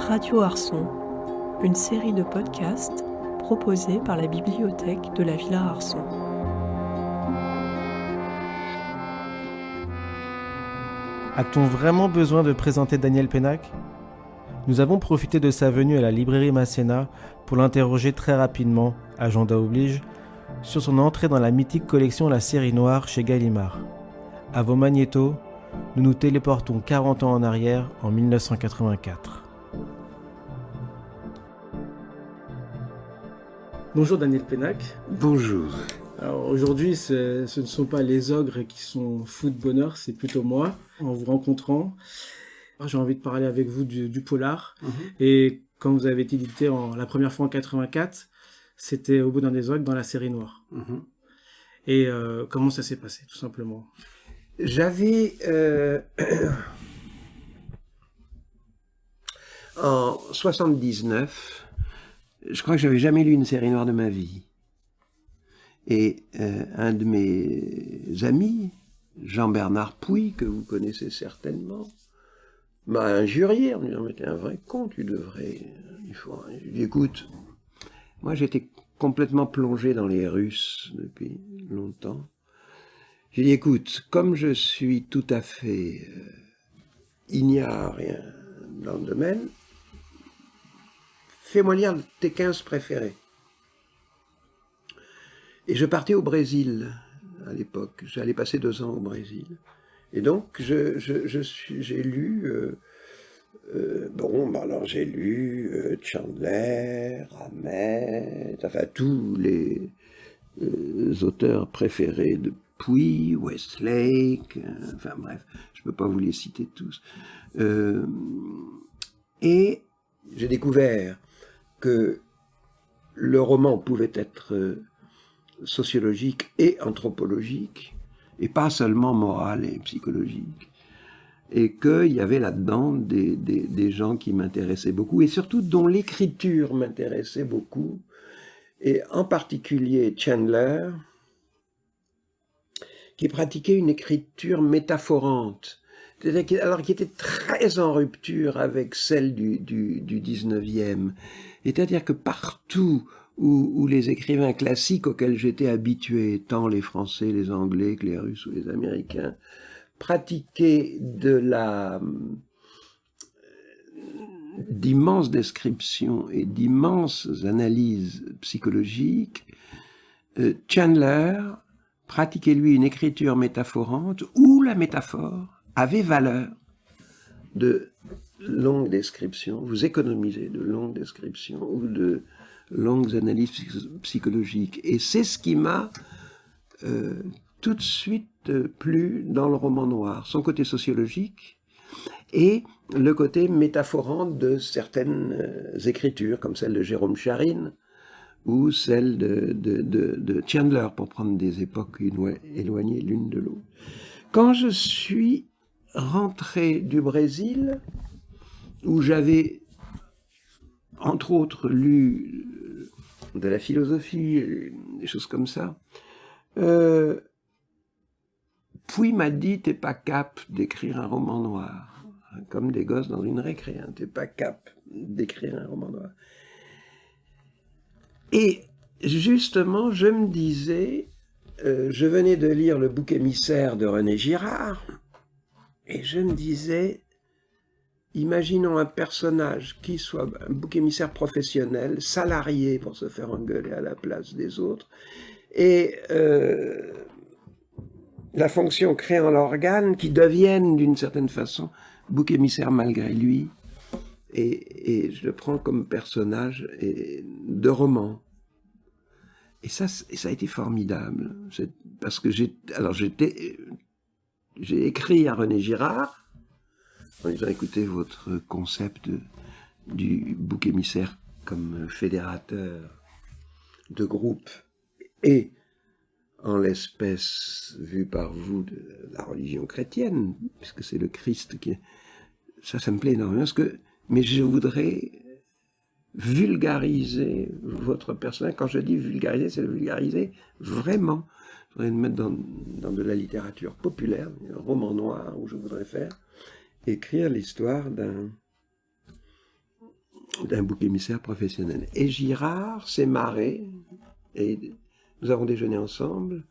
Radio Arson, une série de podcasts proposée par la bibliothèque de la Villa Arson. A-t-on vraiment besoin de présenter Daniel Pénac ? Nous avons profité de sa venue à la librairie Masséna pour l'interroger très rapidement, agenda oblige, sur son entrée dans la mythique collection La Série Noire chez Gallimard. À vos magnétos, nous nous téléportons 40 ans en arrière, en 1984. Bonjour Daniel Pénac. Bonjour. Alors aujourd'hui, ce ne sont pas les ogres qui sont fous de bonheur, c'est plutôt moi. En vous rencontrant, j'ai envie de parler avec vous du polar. Et quand vous avez été édité la première fois en 84, c'était Au Boudin des Ogres dans La Série Noire. Et comment ça s'est passé, tout simplement ? J'avais en 79, je crois que j'avais jamais lu une série noire de ma vie. Et un de mes amis, Jean-Bernard Pouy, que vous connaissez certainement, m'a injurié en me disant « Mais t'es un vrai con, tu devrais... » Je lui dis « Écoute, moi j'étais complètement plongé dans les Russes depuis longtemps. J'ai dit, écoute, comme je suis tout à fait ignare dans le domaine, fais-moi lire tes 15 préférés. » Et je partais au Brésil à l'époque. J'allais passer 2 ans au Brésil. Et donc, j'ai lu... j'ai lu Chandler, Hammett, enfin tous les auteurs préférés de Pouy, Westlake, enfin bref, je ne peux pas vous les citer tous. Et j'ai découvert que le roman pouvait être sociologique et anthropologique, et pas seulement moral et psychologique, et qu'il y avait là-dedans des gens qui m'intéressaient beaucoup, et surtout dont l'écriture m'intéressait beaucoup, et en particulier Chandler, qui pratiquait une écriture métaphorante, alors qui était très en rupture avec celle du 19e. C'est-à-dire que partout où les écrivains classiques auxquels j'étais habitué, tant les Français, les Anglais que les Russes ou les Américains, pratiquaient d'immenses descriptions et d'immenses analyses psychologiques, Chandler pratiquait lui une écriture métaphorante où la métaphore avait valeur de longues descriptions. Vous économisez de longues descriptions ou de longues analyses psychologiques. Et c'est ce qui m'a tout de suite plu dans le roman noir. Son côté sociologique et le côté métaphorant de certaines écritures, comme celle de Jérôme Charine, ou celle de Chandler, pour prendre des époques éloignées l'une de l'autre. Quand je suis rentré du Brésil, où j'avais, entre autres, lu de la philosophie, des choses comme ça, Pouy m'a dit « T'es pas cap d'écrire un roman noir », comme des gosses dans une récré, hein, « T'es pas cap d'écrire un roman noir ». Et justement, je me disais, je venais de lire Le bouc émissaire de René Girard, et je me disais, imaginons un personnage qui soit un bouc émissaire professionnel, salarié pour se faire engueuler à la place des autres, et la fonction créant l'organe qui devienne d'une certaine façon bouc émissaire malgré lui. Et je le prends comme personnage de roman. Et ça a été formidable. Parce que j'ai écrit à René Girard en disant, écoutez, votre concept du bouc émissaire comme fédérateur de groupe et en l'espèce vu par vous de la religion chrétienne, puisque c'est le Christ qui est... Ça me plaît énormément, mais je voudrais vulgariser votre personnage. Quand je dis vulgariser, c'est le vulgariser vraiment. Je voudrais le mettre dans de la littérature populaire, un roman noir où je voudrais écrire l'histoire d'un bouc émissaire professionnel. Et Girard s'est marré, et nous avons déjeuné ensemble,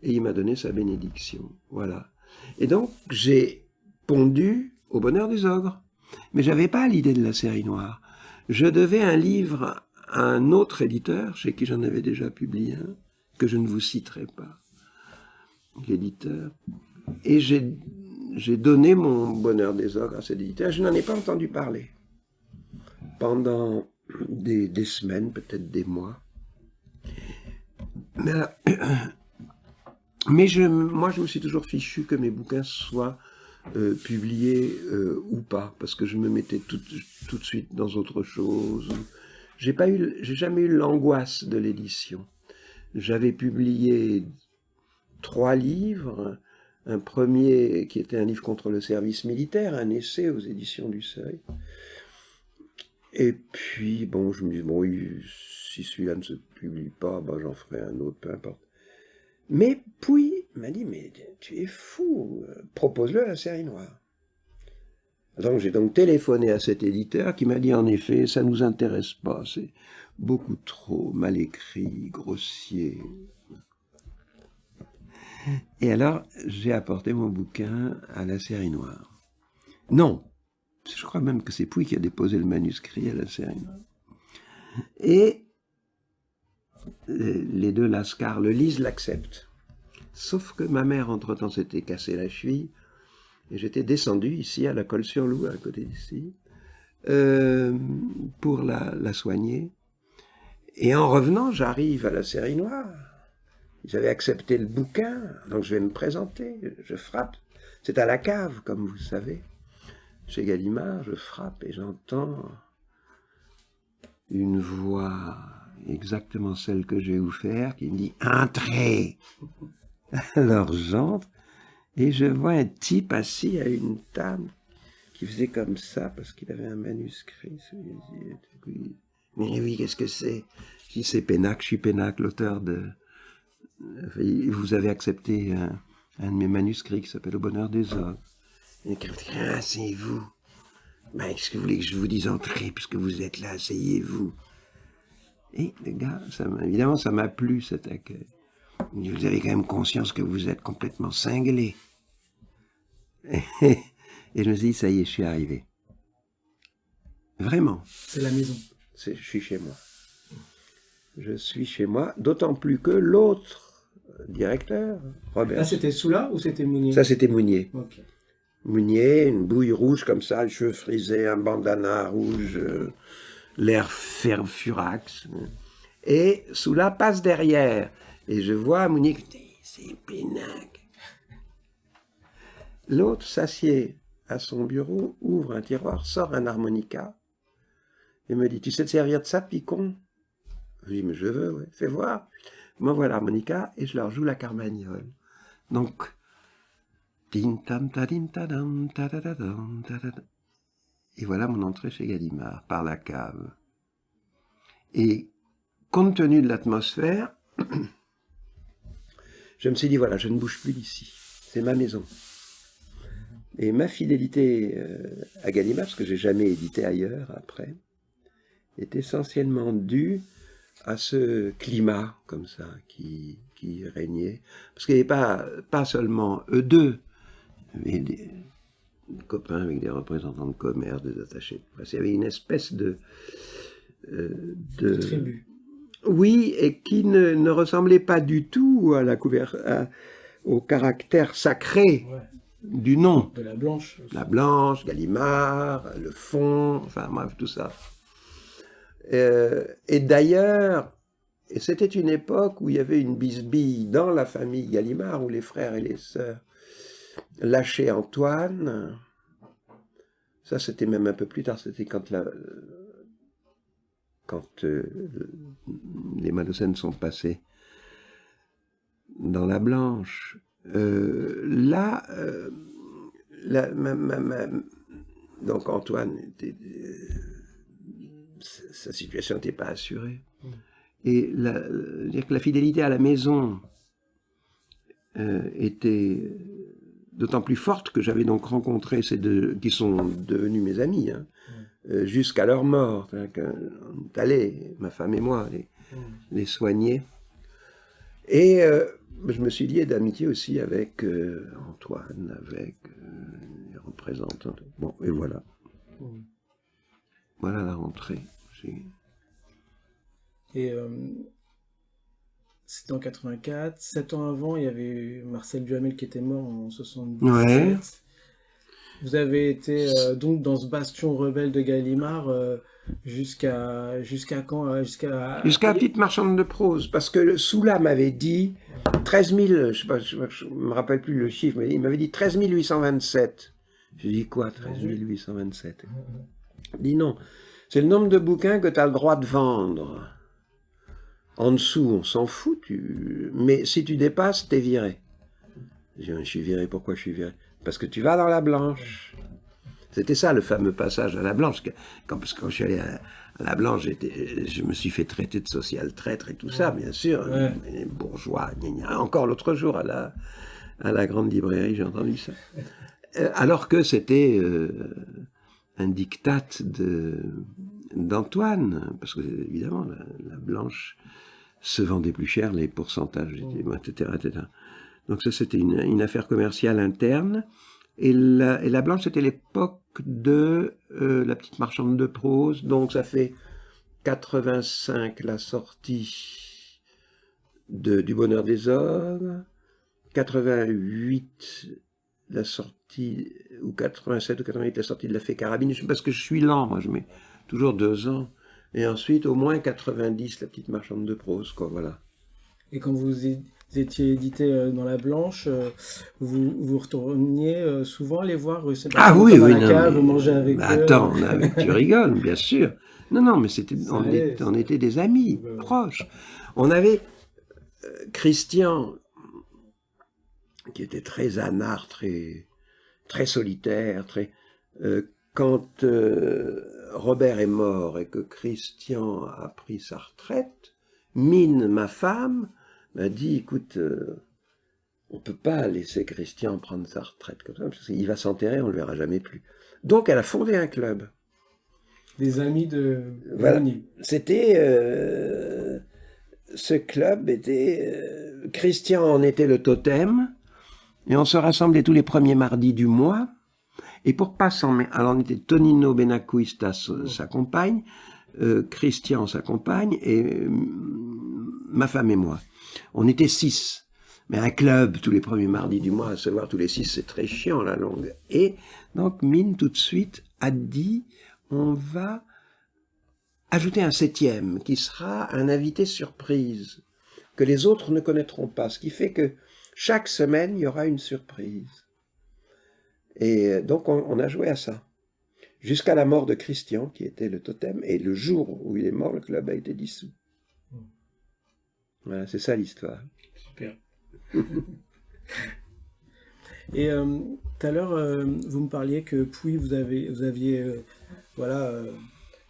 et il m'a donné sa bénédiction. Voilà. Et donc, j'ai pondu Au bonheur des ogres. Mais j'avais pas l'idée de la série noire. Je devais un livre à un autre éditeur, chez qui j'en avais déjà publié un, que je ne vous citerai pas, l'éditeur. Et j'ai donné mon bonheur des ogres à cet éditeur. Je n'en ai pas entendu parler. Pendant des semaines, peut-être des mois. Mais moi, je me suis toujours fichu que mes bouquins soient publiés ou pas, parce que je me mettais tout de suite dans autre chose. J'ai jamais eu l'angoisse de l'édition. J'avais publié 3 livres. Un premier qui était un livre contre le service militaire, un essai aux éditions du Seuil. Et puis, bon, je me dis, bon, si celui-là ne se publie pas, ben, j'en ferai un autre, peu importe. Mais puis, il m'a dit, mais tu es fou, propose-le à la série noire. Donc, j'ai donc téléphoné à cet éditeur qui m'a dit, en effet, ça ne nous intéresse pas, c'est beaucoup trop mal écrit, grossier. Et alors, j'ai apporté mon bouquin à la série noire. Non, je crois même que c'est Pouy qui a déposé le manuscrit à la série noire. Et les 2 lascars le lisent, l'acceptent. Sauf que ma mère, entre-temps, s'était cassé la cheville, et j'étais descendu ici, à la Colle-sur-Loup, à côté d'ici, pour la soigner. Et en revenant, j'arrive à la série noire. Ils avaient accepté le bouquin, donc je vais me présenter, je frappe. C'est à la cave, comme vous savez. Chez Gallimard, je frappe et j'entends une voix, exactement celle que j'ai offert, qui me dit « Entrez !» Alors j'entre et je vois un type assis à une table qui faisait comme ça parce qu'il avait un manuscrit sous les yeux. Mais oui, qu'est-ce que c'est? Je dis « C'est Pénac, je suis Pénac, l'auteur de... » Vous avez accepté un de mes manuscrits qui s'appelle Au bonheur des ogres. Et quelqu'un dit, ah, c'est vous. Ben, est-ce que vous voulez que je vous dise entrez, puisque vous êtes là, asseyez-vous. Et les gars, évidemment, ça m'a plu cet accueil. Vous avez quand même conscience que vous êtes complètement cinglé. Et je me suis dit, ça y est, je suis arrivé. Vraiment. C'est la maison. Je suis chez moi. Je suis chez moi, d'autant plus que l'autre directeur, Robert... Ah, c'était Soula ou c'était Mounier? Ça, c'était Mounier. Okay. Mounier, une bouille rouge comme ça, les cheveux frisés, un bandana rouge, l'air furax. Et Soula passe derrière. Et je vois Mounier qui dit, c'est Pénac. L'autre s'assied à son bureau, ouvre un tiroir, sort un harmonica et me dit, tu sais te servir de ça, Picon? Je dis, mais je veux, ouais. Fais voir. M'envoie l'harmonica et je leur joue la carmagnole. Donc, et voilà mon entrée chez Gallimard, par la cave. Et compte tenu de l'atmosphère, je me suis dit, voilà, je ne bouge plus d'ici. C'est ma maison. Et ma fidélité à Gallimard, parce que j'ai jamais édité ailleurs après, est essentiellement due à ce climat comme ça qui régnait. Parce qu'il n'y avait pas seulement eux deux, mais des copains avec des représentants de commerce, des attachés de presse. Il y avait une espèce de tribu. Oui, et qui ne ressemblait pas du tout à au caractère sacré du nom. De la Blanche. La Blanche, Gallimard, le fond, enfin bref, tout ça. Et d'ailleurs, et c'était une époque où il y avait une bisbille dans la famille Gallimard, où les frères et les sœurs lâchaient Antoine. Ça, c'était même un peu plus tard, c'était quand les Malocènes sont passés dans la Blanche. Donc Antoine était... sa situation n'était pas assurée. Et dire que la fidélité à la maison était d'autant plus forte que j'avais donc rencontré ces deux, qui sont devenus mes amis, hein, jusqu'à leur mort. On est allés, ma femme et moi, les soigner. Et je me suis lié d'amitié aussi avec Antoine, avec les représentants. Bon, et voilà. Voilà la rentrée. Et c'était en 84. 7 ans avant, il y avait Marcel Duhamel qui était mort en 77. Ouais. Vous avez été donc dans ce bastion rebelle de Gallimard jusqu'à quand Jusqu'à la petite marchande de prose, parce que Soula m'avait dit 13 000, je me rappelle plus le chiffre, mais il m'avait dit 13 827. Je dis quoi, 13 827? Il dit non, c'est le nombre de bouquins que tu as le droit de vendre. En dessous, on s'en fout, mais si tu dépasses, t'es viré. Je suis viré, pourquoi je suis viré? Parce que tu vas dans la Blanche. C'était ça le fameux passage à la Blanche. Parce que quand je suis allé à la Blanche, je me suis fait traiter de social traître et tout ça, bien sûr. Ouais. Les bourgeois, gna gna. Encore l'autre jour à la grande librairie, j'ai entendu ça. Alors que c'était un diktat d'Antoine, parce que évidemment la Blanche se vendait plus cher, les pourcentages, etc., etc. Donc ça, c'était une affaire commerciale interne. Et la Blanche, c'était l'époque de la petite marchande de prose. Donc ça fait 85 la sortie du Bonheur des Hommes, 88 la sortie, ou 87 ou 88 la sortie de La Fée Carabine. Parce que je suis lent, moi je mets toujours 2 ans. Et ensuite, au moins 90, la petite marchande de prose, quoi, voilà. Et quand vous étiez édité dans la Blanche, vous retourniez souvent les voir Ah oui, dans oui, la non, cave, mais, vous mangez avec eux. Attends, tu rigoles, bien sûr. Non, mais on était des amis proches. On avait Christian, qui était très anard, très solitaire, quand Robert est mort et que Christian a pris sa retraite, Mine, ma femme, m'a dit, écoute, on ne peut pas laisser Christian prendre sa retraite comme ça, parce qu'il va s'enterrer, on ne le verra jamais plus. Donc elle a fondé un club. Des amis de Voilà. Mounier. C'était... ce club était... Christian en était le totem, et on se rassemblait tous les premiers mardis du mois. Et pour pas s'en mettre, alors on était Tonino Benacquista, sa compagne, Christian, sa compagne, et ma femme et moi. On était 6. Mais un club, tous les premiers mardis du mois, à se voir tous les 6, c'est très chiant, la longue. Et donc, Mine, tout de suite, a dit, on va ajouter un 7e, qui sera un invité surprise, que les autres ne connaîtront pas. Ce qui fait que chaque semaine, il y aura une surprise. Et donc, on a joué à ça. Jusqu'à la mort de Christian, qui était le totem. Et le jour où il est mort, le club a été dissous. Voilà, c'est ça l'histoire. Super. Et tout à l'heure, vous me parliez que Puy, vous aviez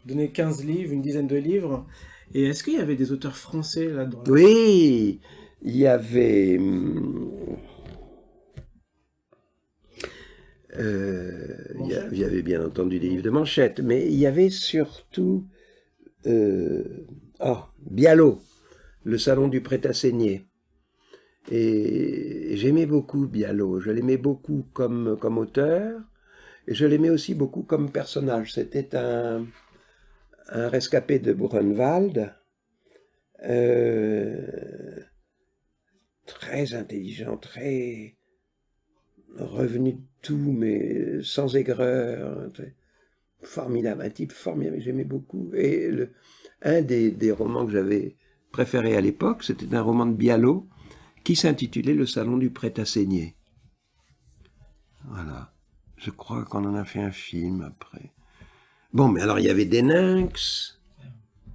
donné 15 livres, une dizaine de livres. Et est-ce qu'il y avait des auteurs français là-dedans? Oui, il y avait... il y avait bien entendu des livres de Manchette, mais il y avait surtout Bialot, le salon du prêt-à-saigner. Et j'aimais beaucoup Bialot, je l'aimais beaucoup comme auteur, et je l'aimais aussi beaucoup comme personnage. C'était un rescapé de Buchenwald, très intelligent, très revenu de tout, mais sans aigreur, formidable, un type formidable, j'aimais beaucoup. Et un des romans que j'avais préféré à l'époque, c'était un roman de Bialot qui s'intitulait Le salon du prêt-à-saigner. Voilà. Je crois qu'on en a fait un film après. Bon, mais alors il y avait des Lynx,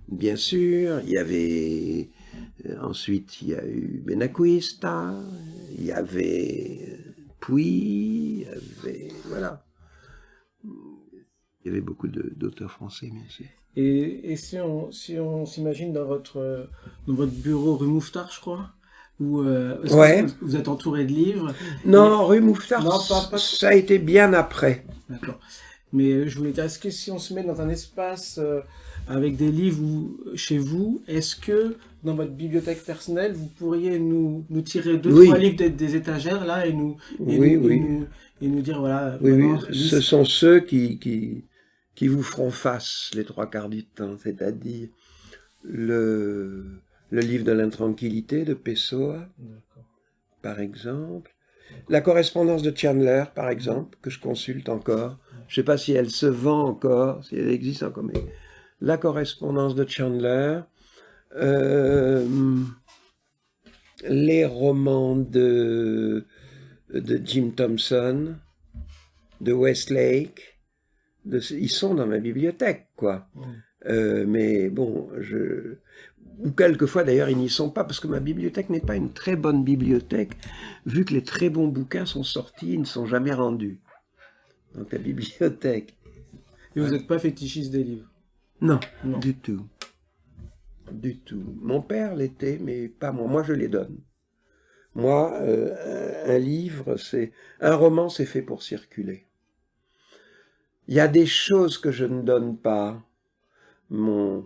bien sûr, il y avait... ensuite, il y a eu Benacquista, il y avait Puy, il y avait... Voilà. Il y avait beaucoup d'auteurs français, bien sûr. Et si on s'imagine dans votre bureau rue Mouffetard, je crois, où ouais. Vous êtes entouré de livres. Non, rue Mouffetard, ça a été bien après. D'accord. Mais je voulais dire, est-ce que si on se met dans un espace avec des livres chez vous, est-ce que dans votre bibliothèque personnelle, vous pourriez nous tirer deux, Oui. trois livres des étagères là et nous dire voilà. Oui, maintenant, ce sont ceux qui vous feront face les trois quarts du temps, c'est-à-dire le livre de l'intranquillité de Pessoa, par exemple, la correspondance de Chandler, par exemple, que je consulte encore. Je ne sais pas si elle se vend encore, si elle existe encore, mais la correspondance de Chandler, les romans de Jim Thompson, de Westlake, ils sont dans ma bibliothèque, quoi. Mais bon, ou quelquefois d'ailleurs ils n'y sont pas, parce que ma bibliothèque n'est pas une très bonne bibliothèque, vu que les très bons bouquins sont sortis, ils ne sont jamais rendus. Donc la bibliothèque... Et vous n'êtes pas fétichiste des livres? Non, du tout. Du tout. Mon père l'était, mais pas moi. Moi, je les donne. Moi, un livre, un roman, c'est fait pour circuler. Il y a des choses que je ne donne pas. Ma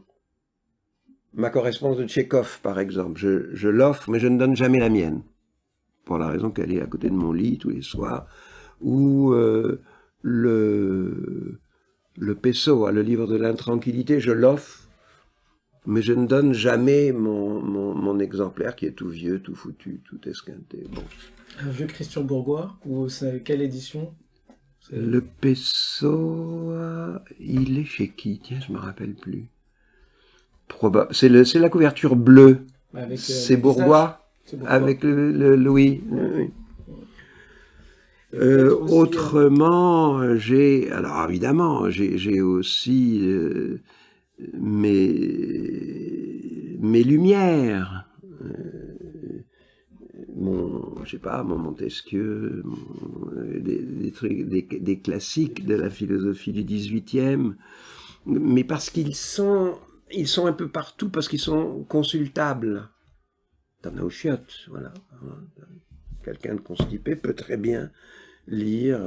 correspondance de Tchekhov, par exemple, je l'offre, mais je ne donne jamais la mienne. Pour la raison qu'elle est à côté de mon lit tous les soirs. Ou le Pessoa, le livre de l'intranquillité, je l'offre, mais je ne donne jamais mon exemplaire qui est tout vieux, tout foutu, tout esquinté. Bon. Un vieux Christian Bourgois, ou c'est quelle édition? Le Pessoa, il est chez qui? Tiens, je me rappelle plus. C'est la couverture bleue. C'est Bourgois, avec le Louis. Oui. Autrement, alors évidemment, j'ai aussi mes lumières, je sais pas, mon Montesquieu, des classiques de la philosophie du XVIIIe, mais parce qu'ils sont un peu partout, parce qu'ils sont consultables. T'en as aux chiottes, voilà. Quelqu'un de constipé peut très bien lire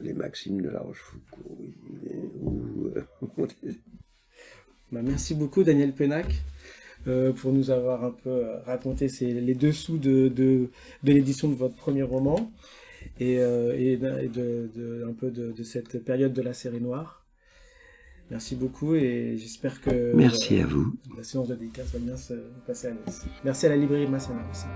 les Maximes de La Rochefoucauld. Merci beaucoup Daniel Pénac pour nous avoir un peu raconté les dessous de l'édition de votre premier roman et un peu de cette période de la série noire. Merci beaucoup et j'espère que merci à vous. La séance de dédicace va bien se passer à l'os. Merci à la librairie Masséna aussi.